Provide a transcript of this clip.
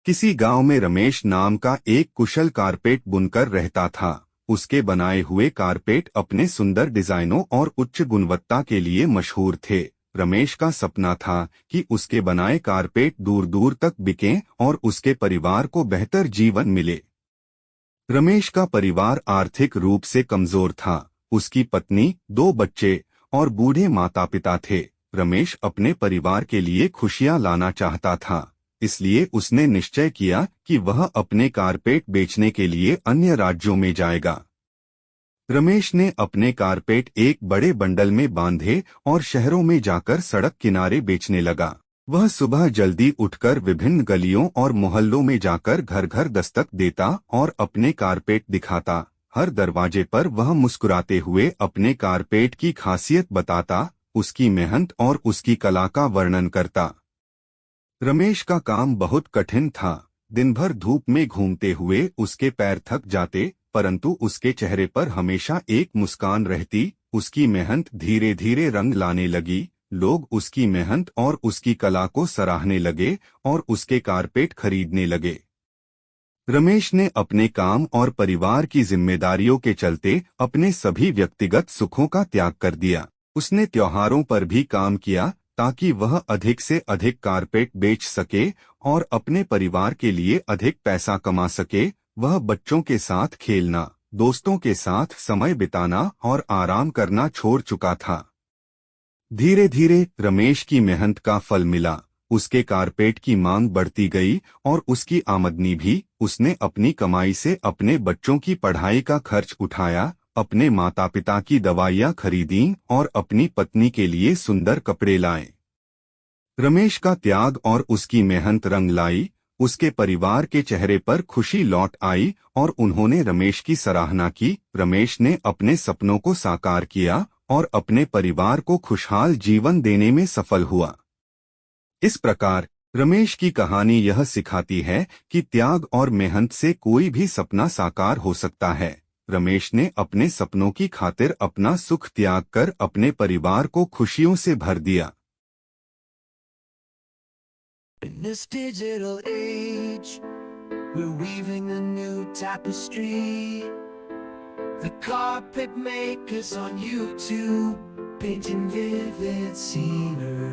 किसी गांव में रमेश नाम का एक कुशल कारपेट बुनकर रहता था। उसके बनाए हुए कारपेट अपने सुंदर डिजाइनों और उच्च गुणवत्ता के लिए मशहूर थे। रमेश का सपना था कि उसके बनाए कारपेट दूर दूर तक बिकें और उसके परिवार को बेहतर जीवन मिले। रमेश का परिवार आर्थिक रूप से कमजोर था। उसकी पत्नी, दो बच्चे और बूढ़े माता पिता थे। रमेश अपने परिवार के लिए खुशियां लाना चाहता था, इसलिए उसने निश्चय किया कि वह अपने कारपेट बेचने के लिए अन्य राज्यों में जाएगा। रमेश ने अपने कारपेट एक बड़े बंडल में बांधे और शहरों में जाकर सड़क किनारे बेचने लगा। वह सुबह जल्दी उठकर विभिन्न गलियों और मोहल्लों में जाकर घर घर दस्तक देता और अपने कारपेट दिखाता। हर दरवाजे पर वह मुस्कुराते हुए अपने कारपेट की खासियत बताता, उसकी मेहनत और उसकी कला का वर्णन करता। रमेश का काम बहुत कठिन था। दिन भर धूप में घूमते हुए उसके पैर थक जाते, परंतु उसके चेहरे पर हमेशा एक मुस्कान रहती। उसकी मेहनत धीरे धीरे रंग लाने लगी। लोग उसकी मेहनत और उसकी कला को सराहने लगे और उसके कारपेट खरीदने लगे। रमेश ने अपने काम और परिवार की जिम्मेदारियों के चलते अपने सभी व्यक्तिगत सुखों का त्याग कर दिया। उसने त्योहारों पर भी काम किया ताकि वह अधिक से अधिक कारपेट बेच सके और अपने परिवार के लिए अधिक पैसा कमा सके। वह बच्चों के साथ खेलना, दोस्तों के साथ समय बिताना और आराम करना छोड़ चुका था। धीरे धीरे रमेश की मेहनत का फल मिला। उसके कारपेट की मांग बढ़ती गई और उसकी आमदनी भी। उसने अपनी कमाई से अपने बच्चों की पढ़ाई का खर्च उठाया, अपने माता पिता की दवाइयाँ खरीदीं और अपनी पत्नी के लिए सुंदर कपड़े लाए। रमेश का त्याग और उसकी मेहनत रंग लाई। उसके परिवार के चेहरे पर खुशी लौट आई और उन्होंने रमेश की सराहना की। रमेश ने अपने सपनों को साकार किया और अपने परिवार को खुशहाल जीवन देने में सफल हुआ। इस प्रकार रमेश की कहानी यह सिखाती है कि त्याग और मेहनत से कोई भी सपना साकार हो सकता है। रमेश ने अपने सपनों की खातिर अपना सुख त्याग कर अपने परिवार को खुशियों से भर दिया। In this digital age, we're weaving a new tapestry. The carpet makers on YouTube, painting vivid scenery.